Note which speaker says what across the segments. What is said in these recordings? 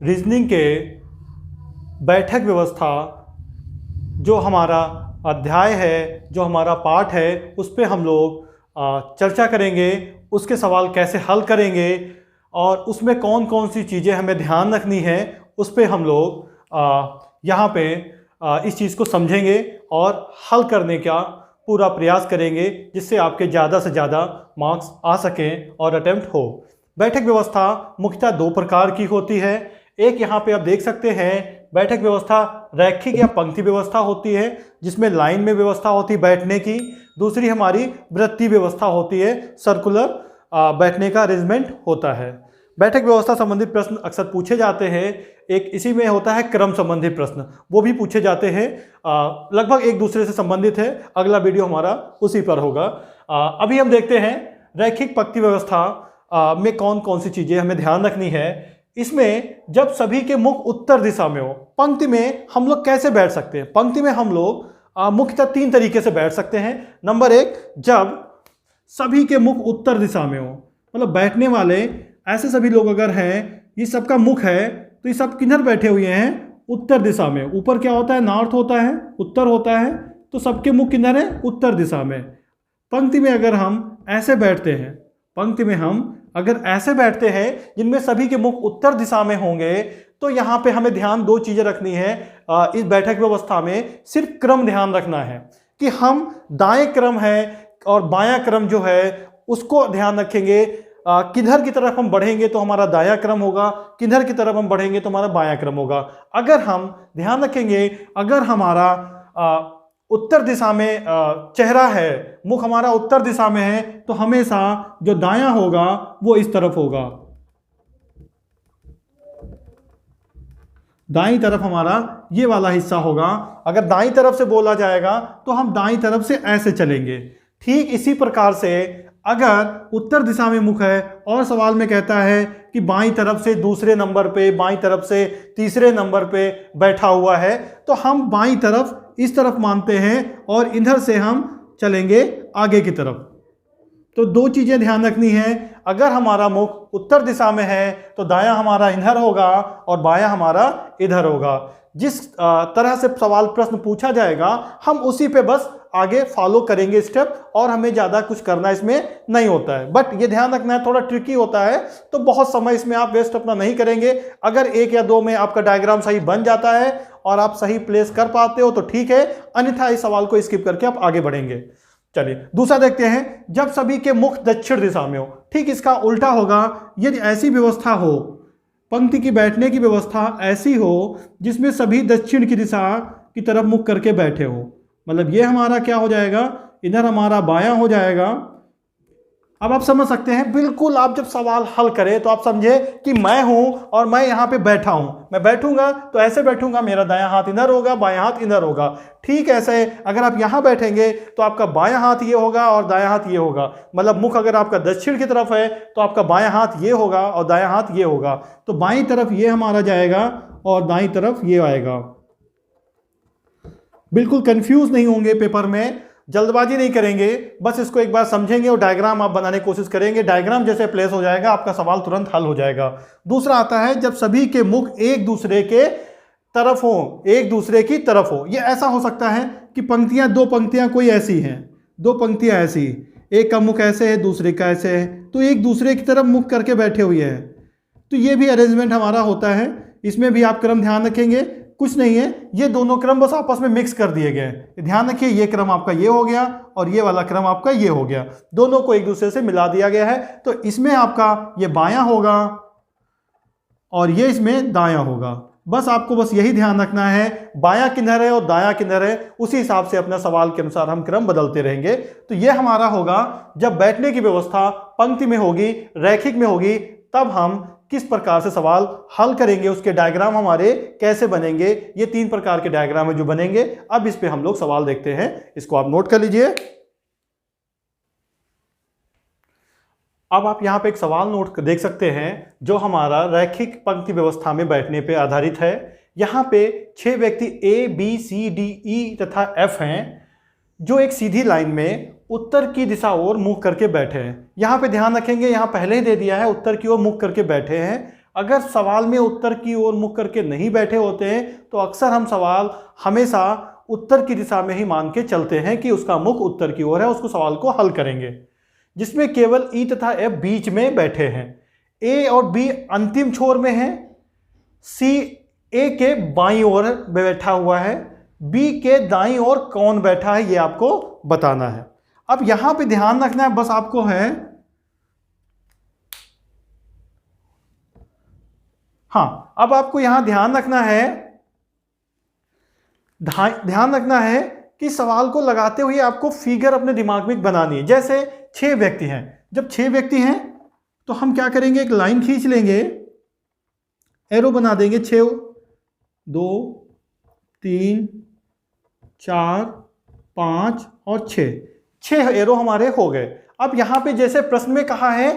Speaker 1: Reasoning के बैठक व्यवस्था जो हमारा अध्याय है, जो हमारा पाठ है, उस पे हम लोग चर्चा करेंगे, उसके सवाल कैसे हल करेंगे और उसमें कौन कौन सी चीज़ें हमें ध्यान रखनी है, उस पे हम लोग यहाँ पे इस चीज़ को समझेंगे और हल करने का पूरा प्रयास करेंगे, जिससे आपके ज़्यादा से ज़्यादा मार्क्स आ सकें और अटेम्प्ट हो। बैठक व्यवस्था मुख्यतः दो प्रकार की होती है। एक यहाँ पे आप देख सकते हैं, बैठक व्यवस्था रैखिक या पंक्ति व्यवस्था होती है, जिसमें लाइन में व्यवस्था होती है बैठने की। दूसरी हमारी वृत्तीय व्यवस्था होती है, सर्कुलर बैठने का अरेंजमेंट होता है। बैठक व्यवस्था संबंधित प्रश्न अक्सर पूछे जाते हैं। एक इसी में होता है क्रम संबंधित प्रश्न, वो भी पूछे जाते हैं, लगभग एक दूसरे से संबंधित है। अगला वीडियो हमारा उसी पर होगा। अभी हम देखते हैं रैखिक पंक्ति व्यवस्था में कौन कौन सी चीज़ें हमें ध्यान रखनी है। इसमें जब सभी के मुख उत्तर दिशा में हो, पंक्ति में हम लोग कैसे बैठ सकते हैं? पंक्ति में हम लोग मुख्यतः तीन तरीके से बैठ सकते हैं। नंबर एक, जब सभी के मुख उत्तर दिशा में हो, मतलब बैठने वाले ऐसे सभी लोग अगर हैं, ये सबका मुख है, तो ये सब किधर बैठे हुए हैं? उत्तर दिशा में। ऊपर क्या होता है? नॉर्थ होता है, उत्तर होता है, तो सबके मुख किधर है? उत्तर दिशा में। पंक्ति में अगर हम ऐसे बैठते हैं, पंक्ति में हम अगर ऐसे बैठते हैं जिनमें सभी के मुख उत्तर दिशा में होंगे, तो यहाँ पे हमें ध्यान दो चीज़ें रखनी है। इस बैठक व्यवस्था में सिर्फ क्रम ध्यान रखना है कि हम दाएं क्रम है और बायां क्रम जो है उसको ध्यान रखेंगे। किधर की तरफ हम बढ़ेंगे तो हमारा दायां क्रम होगा, किधर की तरफ हम बढ़ेंगे तो हमारा बायां क्रम होगा। अगर हम ध्यान रखेंगे, अगर हमारा उत्तर दिशा में चेहरा है, मुख हमारा उत्तर दिशा में है, तो हमेशा जो दायां होगा वो इस तरफ होगा, दाईं तरफ हमारा ये वाला हिस्सा होगा। अगर दाईं तरफ से बोला जाएगा तो हम दाईं तरफ से ऐसे चलेंगे। ठीक इसी प्रकार से अगर उत्तर दिशा में मुख है और सवाल में कहता है कि बाईं तरफ से दूसरे नंबर पे, बाईं तरफ से तीसरे नंबर पे बैठा हुआ है, तो हम बाईं तरफ इस तरफ मानते हैं और इधर से हम चलेंगे आगे की तरफ। तो दो चीज़ें ध्यान रखनी है। अगर हमारा मुख उत्तर दिशा में है तो दायां हमारा इधर होगा और बायां हमारा इधर होगा। जिस तरह से सवाल प्रश्न पूछा जाएगा हम उसी पे बस आगे फॉलो करेंगे स्टेप, और हमें ज़्यादा कुछ करना इसमें नहीं होता है। बट ये ध्यान रखना है, थोड़ा ट्रिकी होता है, तो बहुत समय इसमें आप वेस्ट अपना नहीं करेंगे। अगर एक या दो में आपका डायग्राम सही बन जाता है और आप सही प्लेस कर पाते हो तो ठीक है, अन्यथा इस सवाल को स्किप करके आप आगे बढ़ेंगे। चलिए दूसरा देखते हैं, जब सभी के मुख दक्षिण दिशा में हो। ठीक इसका उल्टा होगा। यदि ऐसी व्यवस्था हो, पंक्ति की बैठने की व्यवस्था ऐसी हो जिसमें सभी दक्षिण की दिशा की तरफ मुख करके बैठे हो, मतलब ये हमारा क्या हो जाएगा? इधर हमारा बायां हो जाएगा। अब आप समझ सकते हैं, बिल्कुल आप जब सवाल हल करें तो आप समझे कि मैं हूं और मैं यहां पे बैठा हूं। मैं बैठूंगा तो ऐसे बैठूंगा, मेरा दायां हाथ इधर होगा, बायां हाथ इधर होगा। ठीक ऐसे अगर आप यहां बैठेंगे तो आपका बायां हाथ ये होगा और दायां हाथ ये होगा। मतलब मुख अगर आपका दक्षिण की तरफ है तो आपका बायां हाथ ये होगा और दायां हाथ ये होगा। तो बाईं तरफ ये हमारा जाएगा और दाईं तरफ ये आएगा। बिल्कुल कंफ्यूज नहीं होंगे, पेपर में जल्दबाजी नहीं करेंगे, बस इसको एक बार समझेंगे और डायग्राम आप बनाने की कोशिश करेंगे। डायग्राम जैसे प्लेस हो जाएगा आपका सवाल तुरंत हल हो जाएगा। दूसरा आता है, जब सभी के मुख एक दूसरे के तरफ हो, एक दूसरे की तरफ हो। ये ऐसा हो सकता है कि पंक्तियां, दो पंक्तियां कोई ऐसी हैं, दो पंक्तियां ऐसी, एक का मुख ऐसे है दूसरे का ऐसे है, तो एक दूसरे की तरफ मुख करके बैठे हुए हैं। तो ये भी अरेंजमेंट हमारा होता है। इसमें भी आप क्रम ध्यान रखेंगे, कुछ नहीं है, ये दोनों क्रम बस आपस में मिक्स कर दिए गए हैं। ध्यान रखिए, ये क्रम आपका ये हो गया और ये वाला क्रम आपका ये हो गया, दोनों को एक दूसरे से मिला दिया गया है। तो इसमें आपका ये बायां होगा और ये इसमें दायां होगा। बस आपको बस यही ध्यान रखना है, बायां किधर है और दायां किधर है, उसी हिसाब से अपने सवाल के अनुसार हम क्रम बदलते रहेंगे। तो ये हमारा होगा, जब बैठने की व्यवस्था पंक्ति में होगी, रैखिक में होगी, तब हम किस प्रकार से सवाल हल करेंगे, उसके डायग्राम हमारे कैसे बनेंगे। ये तीन प्रकार के डायग्राम है जो बनेंगे। अब इस पे हम लोग सवाल देखते हैं, इसको आप नोट कर लीजिए। अब आप यहां पे एक सवाल नोट देख सकते हैं जो हमारा रैखिक पंक्ति व्यवस्था में बैठने पे आधारित है। यहां पे 6 व्यक्ति A, B, C, D, E तथा F हैं जो एक सीधी लाइन में उत्तर की दिशा ओर मुख करके बैठे हैं। यहाँ पे ध्यान रखेंगे, यहाँ पहले ही दे दिया है उत्तर की ओर मुख करके बैठे हैं। अगर सवाल में उत्तर की ओर मुख करके नहीं बैठे होते हैं तो अक्सर हम सवाल हमेशा उत्तर की दिशा में ही मान के चलते हैं कि उसका मुख उत्तर की ओर है, उसको सवाल को हल करेंगे, जिसमें केवल ई तथा एफ बीच में बैठे हैं। ए और बी अंतिम छोर में है, सी ए के बाईं ओर बैठा हुआ है, बी के दाईं ओर कौन बैठा है ये आपको बताना है। अब यहां पे ध्यान रखना है बस आपको है, हाँ अब आपको यहां ध्यान रखना है, ध्यान रखना है कि सवाल को लगाते हुए आपको फिगर अपने दिमाग में बनानी है। जैसे 6 व्यक्ति हैं, जब 6 व्यक्ति हैं तो हम क्या करेंगे, एक लाइन खींच लेंगे, एरो बना देंगे, 6 2 3 4 5 और 6 एरो हमारे हो गए। अब यहां पे जैसे प्रश्न में कहा है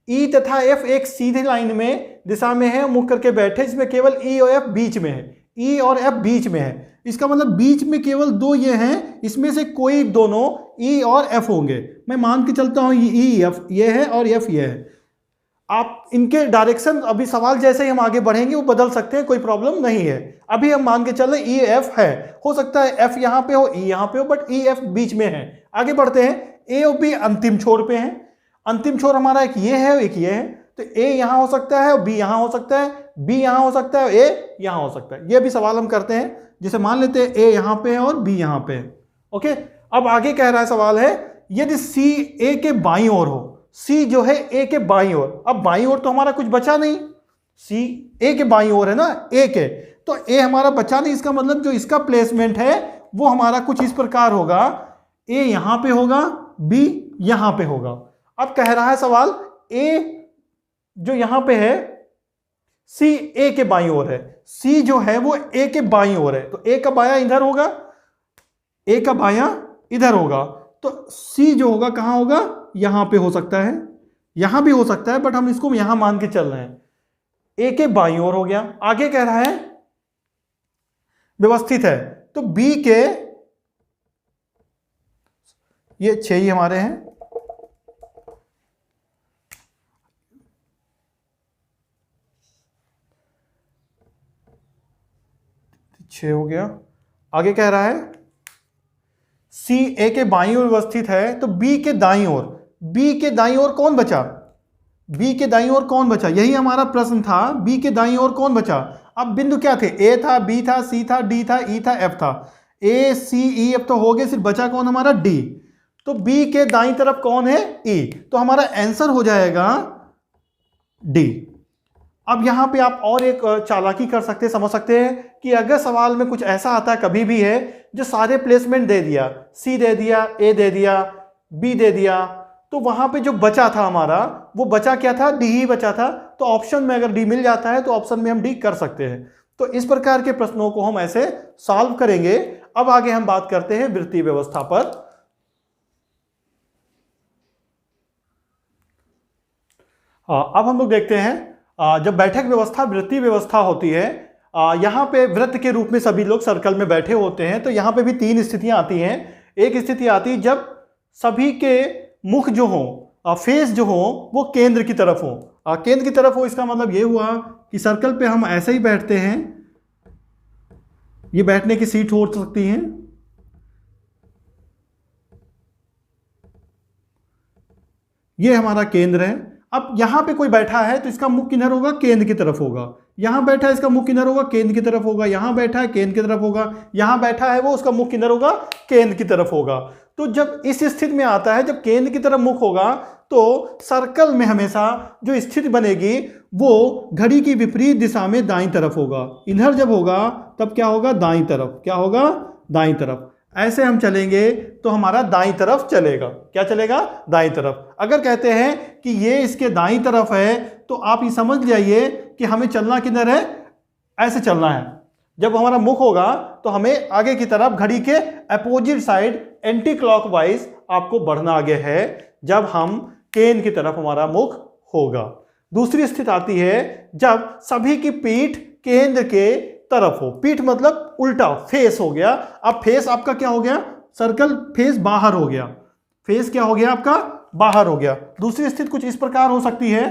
Speaker 1: ई तथा एफ एक सीधी लाइन में दिशा में है, मुख करके बैठे, इसमें केवल ई और एफ बीच में है, ई और एफ बीच में है, इसका मतलब बीच में केवल 2 ये हैं, इसमें से कोई दोनों ई और एफ होंगे। मैं मान के चलता हूं ई एफ ये है और एफ ये है। आप इनके डायरेक्शन अभी सवाल जैसे ही हम आगे बढ़ेंगे वो बदल सकते हैं, कोई प्रॉब्लम नहीं है। अभी हम मान के चल रहे ई एफ है, हो सकता है एफ यहां पे हो ई यहां पे हो, बट ई एफ बीच में है। आगे बढ़ते हैं, ए और बी अंतिम छोर पे हैं, अंतिम छोर हमारा एक ये है एक ये है, तो ए यहां हो सकता है और बी यहां हो सकता है, बी यहां हो सकता है और ए यहां हो सकता है। ये भी सवाल हम करते हैं, जिसे मान लेते हैं ए यहां पे है और बी यहां पे है। ओके, अब आगे कह रहा है सवाल है यदि सी ए के बाईं ओर हो, सी जो है ए के बाईं ओर, अब बाईं ओर तो हमारा कुछ बचा नहीं, सी ए के बाईं ओर है ना, ए के, तो ए हमारा बचा नहीं, इसका मतलब जो इसका प्लेसमेंट है वो हमारा कुछ इस प्रकार होगा, ए यहां पे होगा, बी यहां पे होगा। अब कह रहा है सवाल ए जो यहां पे है सी ए के बाईं ओर है, सी जो है वो ए के बाईं ओर है, तो ए का बायां इधर होगा, ए का बायां इधर होगा, तो सी जो होगा कहां होगा, यहां पे हो सकता है, यहां भी हो सकता है, बट हम इसको यहां मान के चल रहे हैं, ए के बाईं ओर हो गया। आगे कह रहा है व्यवस्थित है, तो बी के ये 6 ही हमारे हैं, 6 हो गया। आगे कह रहा है सी ए के बाईं ओर व्यवस्थित है, तो बी के दाईं ओर, बी के दाईं ओर कौन बचा, बी के दाईं ओर कौन बचा, यही हमारा प्रश्न था, बी के दाईं ओर कौन बचा। अब बिंदु क्या थे, ए था, बी था, सी था, डी था, ई था, एफ था, ए सी ई एफ तो हो गए, सिर्फ बचा कौन हमारा, डी, तो बी के दाईं तरफ कौन है, ई, तो हमारा आंसर हो जाएगा डी। अब यहां पे आप और एक चालाकी कर सकते हैं, समझ सकते हैं कि अगर सवाल में कुछ ऐसा आता है कभी भी है जो सारे प्लेसमेंट दे दिया, सी दे दिया, ए दे दिया, बी दे दिया, तो वहां पे जो बचा था हमारा वो बचा क्या था, डी ही बचा था, तो ऑप्शन में अगर डी मिल जाता है तो ऑप्शन में हम डी कर सकते हैं। तो इस प्रकार के प्रश्नों को हम ऐसे सॉल्व करेंगे। अब आगे हम बात करते हैं वृत्तीय व्यवस्था पर। अब हम लोग देखते हैं जब बैठक व्यवस्था वृत्तीय व्यवस्था होती है, यहां पे वृत्त के रूप में सभी लोग सर्कल में बैठे होते हैं, तो यहां पे भी 3 स्थितियां आती हैं। एक स्थिति आती है जब सभी के मुख जो हो, फेस जो हो वो केंद्र की तरफ हो, केंद्र की तरफ हो, इसका मतलब ये हुआ कि सर्कल पे हम ऐसे ही बैठते हैं, ये बैठने की सीट हो सकती है, ये हमारा केंद्र है। अब यहां पे कोई बैठा है तो इसका मुख किधर होगा, केंद्र की तरफ होगा, यहां बैठा है इसका मुख किधर होगा, केंद्र की तरफ होगा, यहां बैठा है केंद्र की तरफ होगा, यहां बैठा है वो उसका मुख किधर होगा, केंद्र की तरफ होगा। तो जब इस स्थिति में आता है, जब केंद्र की तरफ मुख होगा, तो सर्कल में हमेशा जो स्थिति बनेगी वो घड़ी की विपरीत दिशा में दाईं तरफ होगा, इधर जब होगा तब क्या होगा, दाईं तरफ, क्या होगा, दाईं तरफ। ऐसे हम चलेंगे तो हमारा दाईं तरफ चलेगा, क्या चलेगा, दाईं तरफ। अगर कहते हैं कि ये इसके दाईं तरफ है तो आप ये समझ जाइए कि हमें चलना किधर है, ऐसे चलना है। जब हमारा मुख होगा तो हमें आगे की तरफ घड़ी के अपोजिट साइड एंटी क्लॉकवाइज आपको बढ़ना आगे है, जब हम केंद्र की तरफ हमारा मुख होगा। दूसरी स्थिति आती है जब सभी की पीठ केंद्र के तरफ हो, पीठ मतलब उल्टा, फेस हो गया। अब फेस आपका क्या हो गया, सर्कल फेस बाहर हो गया, फेस क्या हो गया आपका, बाहर हो गया। दूसरी स्थिति कुछ इस प्रकार हो सकती है,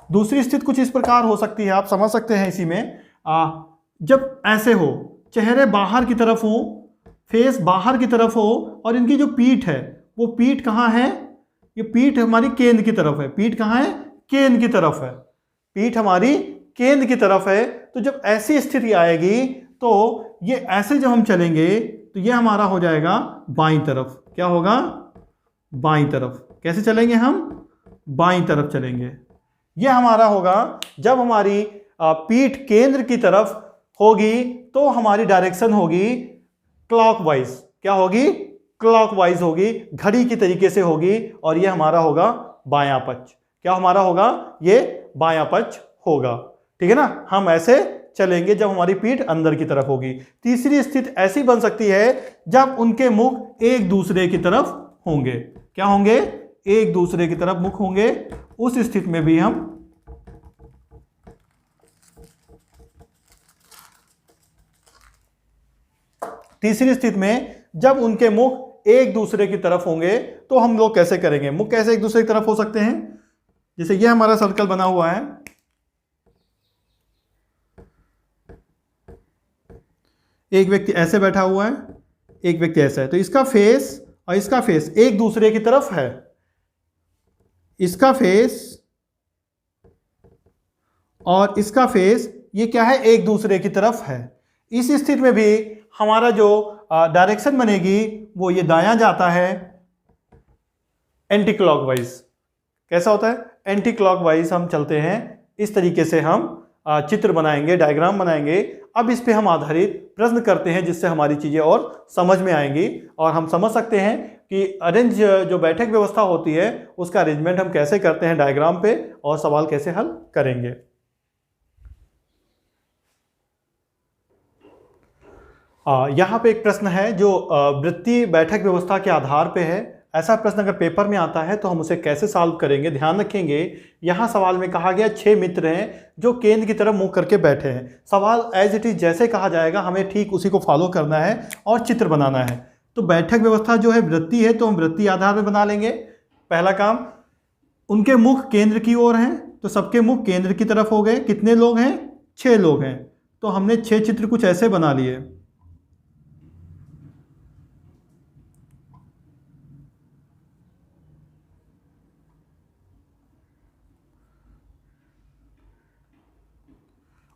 Speaker 1: दूसरी स्थिति कुछ इस प्रकार हो सकती है, आप समझ सकते हैं इसी में। जब ऐसे हो, चेहरे बाहर की तरफ हो, फेस बाहर की तरफ हो, और इनकी जो पीठ है वो पीठ कहाँ है, ये पीठ हमारी केंद्र की तरफ है। पीठ कहाँ है, केंद्र की तरफ है, पीठ हमारी केंद्र की तरफ है। तो जब ऐसी स्थिति आएगी तो ये ऐसे जब हम चलेंगे तो ये हमारा हो जाएगा बाईं तरफ। क्या होगा, बाईं तरफ। कैसे चलेंगे हम, बाईं तरफ चलेंगे। ये हमारा होगा जब हमारी पीठ केंद्र की तरफ होगी तो हमारी डायरेक्शन होगी क्लॉकवाइज। क्या होगी, क्लॉकवाइज होगी, घड़ी की तरीके से होगी, और ये हमारा होगा बायां पक्ष। क्या हमारा होगा, ये बायां पक्ष होगा। ठीक है ना, हम ऐसे चलेंगे जब हमारी पीठ अंदर की तरफ होगी। तीसरी स्थिति ऐसी बन सकती है जब उनके मुख एक दूसरे की तरफ होंगे। क्या होंगे, एक दूसरे की तरफ मुख होंगे। उस स्थिति में भी हम तीसरी स्थिति में जब उनके मुख एक दूसरे की तरफ होंगे तो हम लोग कैसे करेंगे, मुख कैसे एक दूसरे की तरफ हो सकते हैं। जैसे ये हमारा सर्कल बना हुआ है, एक व्यक्ति ऐसे बैठा हुआ है, एक व्यक्ति ऐसा है, तो इसका फेस और इसका फेस एक दूसरे की तरफ है। इसका फेस और इसका फेस ये क्या है, एक दूसरे की तरफ है। इस स्थिति में भी हमारा जो डायरेक्शन बनेगी वो ये दायां जाता है, एंटी क्लॉकवाइज। कैसा होता है, एंटी क्लॉकवाइज हम चलते हैं। इस तरीके से हम चित्र बनाएंगे, डायग्राम बनाएंगे। अब इस पे हम आधारित प्रश्न करते हैं जिससे हमारी चीज़ें और समझ में आएंगी और हम समझ सकते हैं कि अरेंज जो बैठक व्यवस्था होती है उसका अरेंजमेंट हम कैसे करते हैं डायग्राम पे, और सवाल कैसे हल करेंगे। यहाँ पे एक प्रश्न है जो वृत्तीय बैठक व्यवस्था के आधार पे है। ऐसा प्रश्न अगर पेपर में आता है तो हम उसे कैसे सॉल्व करेंगे, ध्यान रखेंगे। यहाँ सवाल में कहा गया 6 मित्र हैं जो केंद्र की तरफ मुंह करके बैठे हैं। सवाल एज इट इज जैसे कहा जाएगा हमें ठीक उसी को फॉलो करना है और चित्र बनाना है। तो बैठक व्यवस्था जो है वृत्तीय है तो हम वृत्तीय आधार पर बना लेंगे। पहला काम, उनके मुख केंद्र की ओर हैं तो सबके मुख केंद्र की तरफ हो गए। कितने लोग हैं, 6 लोग हैं, तो हमने 6 चित्र कुछ ऐसे बना लिए।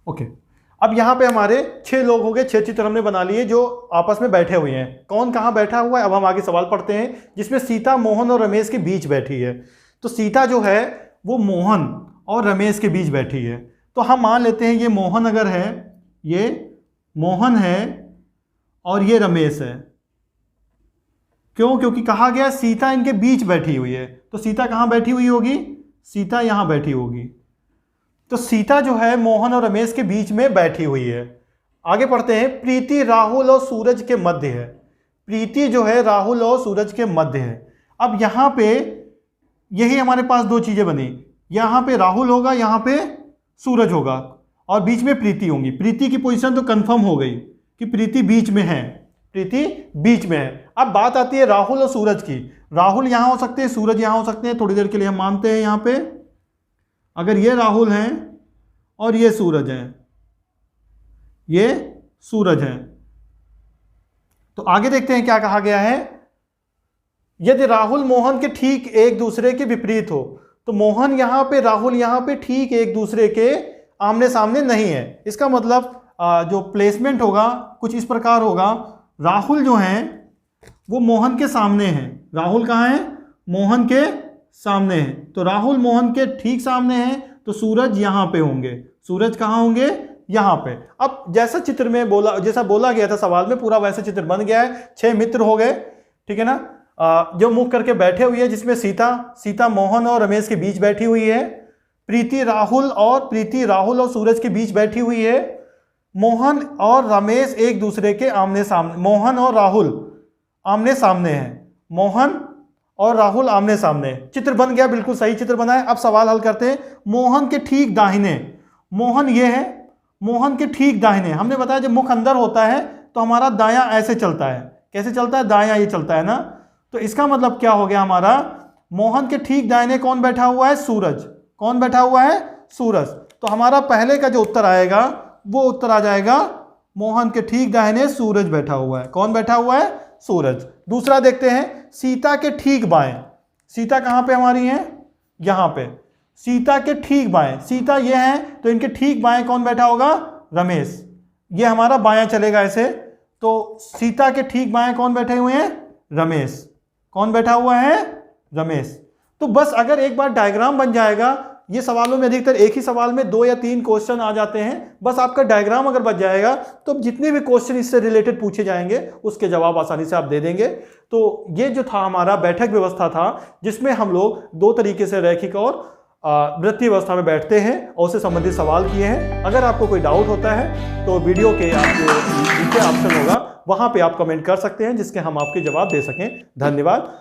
Speaker 1: ओके, अब यहाँ पे हमारे 6 लोग हो गए, 6 चित्र हमने बना लिए जो आपस में बैठे हुए हैं। कौन कहाँ बैठा हुआ है, अब हम आगे सवाल पढ़ते हैं जिसमें सीता मोहन और रमेश के बीच बैठी है। तो सीता जो है वो मोहन और रमेश के बीच बैठी है। तो हम मान लेते हैं ये मोहन अगर है, ये मोहन है और ये रमेश है। क्यों, क्योंकि कहा गया सीता इनके बीच बैठी हुई है। तो सीता कहाँ बैठी हुई होगी, सीता यहाँ बैठी होगी। तो सीता जो है मोहन और रमेश के बीच में बैठी हुई है। आगे पढ़ते हैं, प्रीति राहुल और सूरज के मध्य है। प्रीति जो है राहुल और सूरज के मध्य है। अब यहाँ पे यही हमारे पास 2 चीजें बनी, यहाँ पे राहुल होगा, यहाँ पे सूरज होगा और बीच में प्रीति होंगी। प्रीति की पोजीशन तो कंफर्म हो गई कि प्रीति बीच में है, प्रीति बीच में है। अब बात आती है राहुल और सूरज की। राहुल यहाँ हो सकते हैं, सूरज यहाँ हो सकते हैं। थोड़ी देर के लिए हम मानते हैं यहाँ पे अगर ये राहुल हैं और ये सूरज हैं, ये सूरज हैं। तो आगे देखते हैं क्या कहा गया है। यदि राहुल मोहन के ठीक एक दूसरे के विपरीत हो, तो मोहन यहाँ पे, राहुल यहाँ पे ठीक एक दूसरे के आमने सामने नहीं है। इसका मतलब जो प्लेसमेंट होगा कुछ इस प्रकार होगा, राहुल जो हैं वो मोहन के सामने हैं। राहुल कहाँ है, मोहन के सामने है। तो राहुल मोहन के ठीक सामने हैं तो सूरज यहाँ पे होंगे। सूरज कहाँ होंगे, यहाँ पे। अब जैसा चित्र में बोला, जैसा बोला गया था सवाल में, पूरा वैसे चित्र बन गया है। 6 मित्र हो गए, ठीक है ना, जो मुख करके बैठे हुए हैं, जिसमें सीता मोहन और रमेश के बीच बैठी हुई है। प्रीति राहुल और सूरज के बीच बैठी हुई है। मोहन और रमेश एक दूसरे के आमने सामने, मोहन और राहुल आमने सामने हैं। मोहन और राहुल आमने सामने, चित्र बन गया, बिल्कुल सही चित्र बना है। अब सवाल हल करते हैं। मोहन के ठीक दाहिने, मोहन ये है, मोहन के ठीक दाहिने, हमने बताया जब मुख अंदर होता है तो हमारा दायां ऐसे चलता है। कैसे चलता है, दायां ये चलता है ना। तो इसका मतलब क्या हो गया हमारा, मोहन के ठीक दाहिने कौन बैठा हुआ है, सूरज। कौन बैठा हुआ है, सूरज। तो हमारा पहले का जो उत्तर आएगा वो उत्तर आ जाएगा मोहन के ठीक दाहिने सूरज बैठा हुआ है। कौन बैठा हुआ है? सूरज। दूसरा देखते हैं, सीता के ठीक बाएं। सीता कहां पे हमारी है? यहां पे। सीता के ठीक बाएं, सीता ये है तो इनके ठीक बाएं कौन बैठा होगा? रमेश। ये हमारा बायां चलेगा ऐसे, तो सीता के ठीक बाएं कौन बैठे हुए हैं? रमेश। कौन बैठा हुआ है? रमेश। तो बस अगर एक बार डायग्राम बन जाएगा, ये सवालों में अधिकतर एक ही सवाल में 2 या 3 क्वेश्चन आ जाते हैं, बस आपका डायग्राम अगर बच जाएगा तो जितने भी क्वेश्चन इससे रिलेटेड पूछे जाएंगे उसके जवाब आसानी से आप दे देंगे। तो ये जो था हमारा बैठक व्यवस्था था, जिसमें हम लोग 2 तरीके से रैखिक और वृत्तीय अवस्था में बैठते हैं और उससे संबंधित सवाल किए हैं। अगर आपको कोई डाउट होता है तो वीडियो के आपको नीचे ऑप्शन होगा, वहां पे आप कमेंट कर सकते हैं जिसके हम आपके जवाब दे सकें। धन्यवाद।